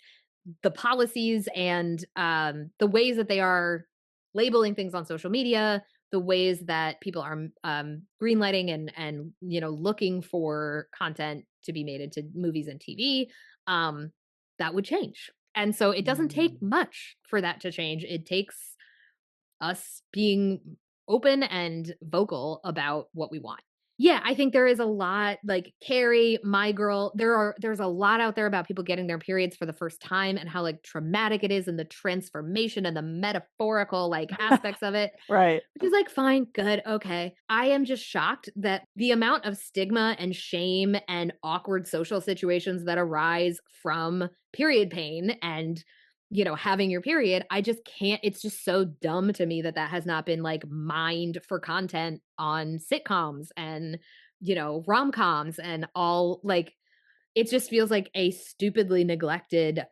the policies and the ways that they are labeling things on social media, the ways that people are greenlighting and looking for content to be made into movies and TV, that would change. And so it doesn't take Mm. much for that to change. It takes us being open and vocal about what we want. Yeah, I think there is a lot like Carrie, My Girl, there's a lot out there about people getting their periods for the first time and how like traumatic it is and the transformation and the metaphorical like aspects of it. Right. Which is like fine, good, okay. I am just shocked that the amount of stigma and shame and awkward social situations that arise from period pain and having your period, I just can't. It's just so dumb to me that that has not been like mined for content on sitcoms and, rom-coms and all like it just feels like a stupidly neglected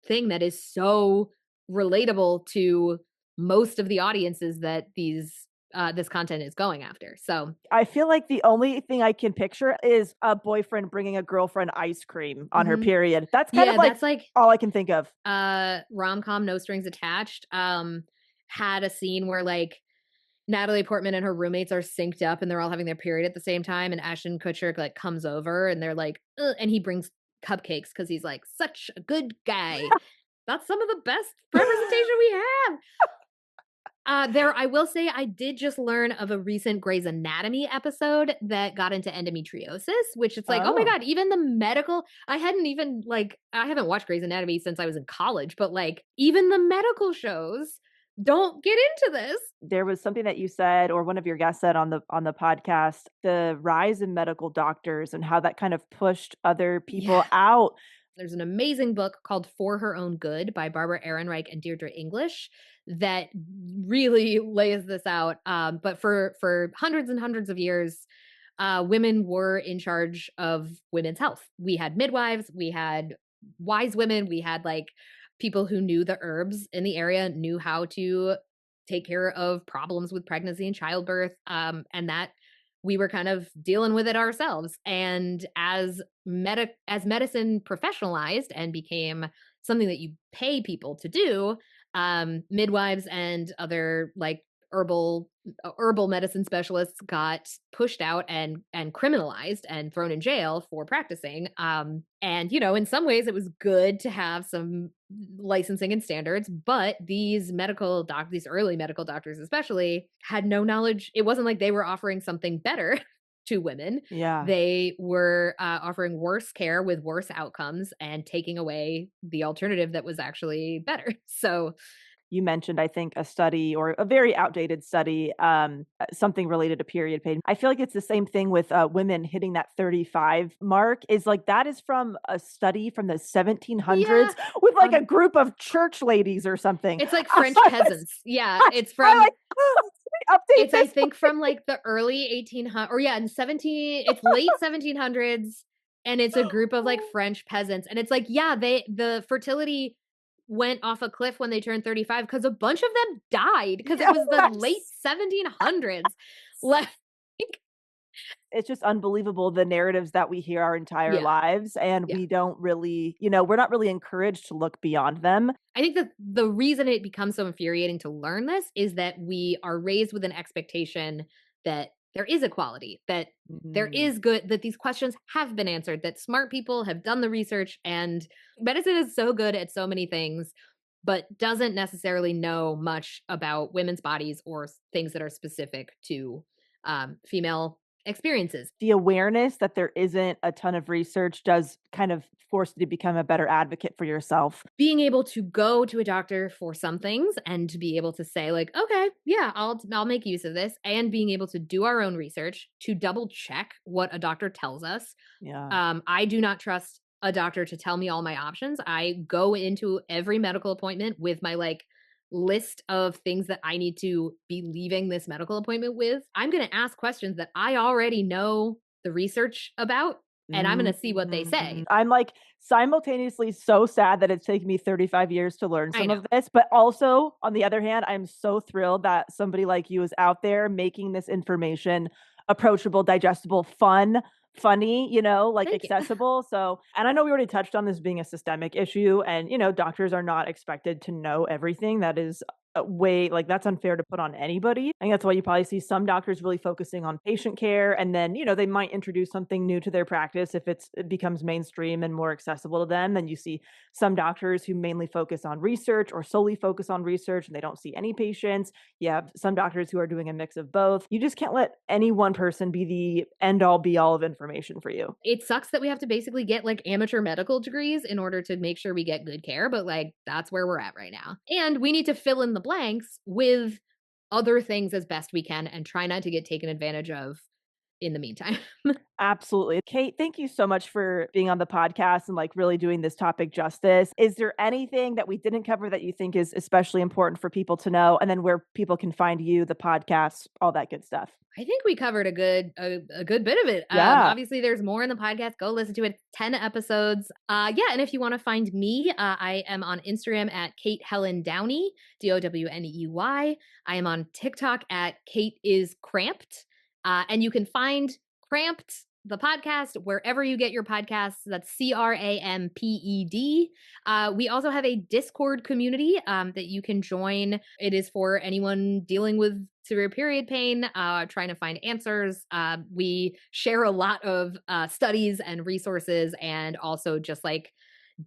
thing that is so relatable to most of the audiences that this content is going after. So, I feel like the only thing I can picture is a boyfriend bringing a girlfriend ice cream on her mhm. period. That's kind of Yeah, like that's like all I can think of. rom-com No Strings Attached had a scene where like Natalie Portman and her roommates are synced up and they're all having their period at the same time and Ashton Kutcher like comes over and they're like "Ugh," and he brings cupcakes cuz he's like such a good guy. That's some of the best representation we have. I will say I did just learn of a recent Grey's Anatomy episode that got into endometriosis, which it's like, oh my Oh. God, even the medical, I hadn't even like, I haven't watched Grey's Anatomy since I was in college, but like, even the medical shows don't get into this. There was something that you said or one of your guests said on the podcast, the rise in medical doctors and how that kind of pushed other people Yeah. out. There's an amazing book called For Her Own Good by Barbara Ehrenreich and Deirdre English that really lays this out. But for hundreds and hundreds of years, women were in charge of women's health. We had midwives, we had wise women, we had like people who knew the herbs in the area, knew how to take care of problems with pregnancy and childbirth, and that we were kind of dealing with it ourselves. And as medicine professionalized and became something that you pay people to do, midwives and other like herbal medicine specialists got pushed out and criminalized and thrown in jail for practicing. And in some ways it was good to have some licensing and standards, but these early medical doctors especially had no knowledge. It wasn't like they were offering something better to women. Yeah. They were offering worse care with worse outcomes and taking away the alternative that was actually better. So You mentioned, I think, a study or a very outdated study, something related to period pain. I feel like it's the same thing with women hitting that 35 mark. Is like that is from a study from the yeah, 1700s with like a um, group of church ladies or something. it's like I French was, peasants. Yeah, I, it's I'm from like, oh, can we update I this? think from like the early 1800s or yeah, in 17 it's late 1700s and it's a group of like French peasants and it's like yeah, the fertility went off a cliff when they turned 35 cuz a bunch of them died because it was the late Yes. 1700s. Like It's just unbelievable the narratives that we hear our entire yeah, lives, and yeah. we don't really, we're not really encouraged to look beyond them. I think that the reason it becomes so infuriating to learn this is that we are raised with an expectation that there is equality, that there Mm. is good, that these questions have been answered, that smart people have done the research, and medicine is so good at so many things, but doesn't necessarily know much about women's bodies or things that are specific to female experiences. The awareness that there isn't a ton of research does kind of force you to become a better advocate for yourself. Being able to go to a doctor for some things and to be able to say like, "Okay, yeah, I'll make use of this," and being able to do our own research to double check what a doctor tells us. Yeah. I do not trust a doctor to tell me all my options. I go into every medical appointment with my like list of things that I need to be leaving this medical appointment with. I'm going to ask questions that I already know the research about and I'm going to see what they say. I'm like simultaneously so sad that it's taken me 35 years to learn some know. of this, but also on the other hand, I'm so thrilled that somebody like you is out there making this information approachable, digestible, funny, like Thank you. accessible. So, and I know we already touched on this being a systemic issue, and doctors are not expected to know everything. That is way, like, that's unfair to put on anybody. I think that's why you probably see some doctors really focusing on patient care, and then they might introduce something new to their practice if it becomes mainstream and more accessible to them. Then you see some doctors who mainly focus on research or solely focus on research, and they don't see any patients. You have some doctors who are doing a mix of both. You just can't let any one person be the end all be all of information for you. It sucks that we have to basically get like amateur medical degrees in order to make sure we get good care, but like that's where we're at right now. And we need to fill in the blanks with other things as best we can and try not to get taken advantage of in the meantime. Absolutely. Kate, thank you so much for being on the podcast and like really doing this topic justice. Is there anything that we didn't cover that you think is especially important for people to know? And then where people can find you, the podcast, all that good stuff? I think we covered a good bit of it. Yeah. Obviously, there's more in the podcast. Go listen to it. 10 episodes. Yeah, and if you want to find me, I am on Instagram at Kate Helen Downey, Downey. I am on TikTok at Kate is Cramped. And you can find Cramped, the podcast, wherever you get your podcasts. That's Cramped. We also have a Discord community that you can join. It is for anyone dealing with severe period pain, trying to find answers. We share a lot of studies and resources, and also just like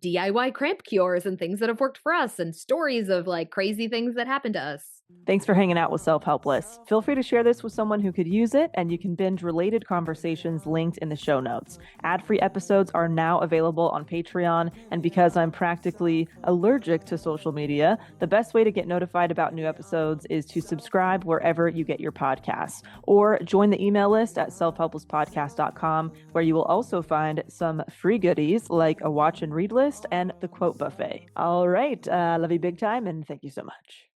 DIY cramp cures and things that have worked for us, and stories of like crazy things that happened to us. Thanks for hanging out with Self-Helpless. Feel free to share this with someone who could use it, and you can binge related conversations linked in the show notes. Ad-free episodes are now available on Patreon, and because I'm practically allergic to social media, the best way to get notified about new episodes is to subscribe wherever you get your podcasts, or join the email list at selfhelplesspodcast.com, where you will also find some free goodies like a watch and read list and the quote buffet. All right, love you big time, and thank you so much.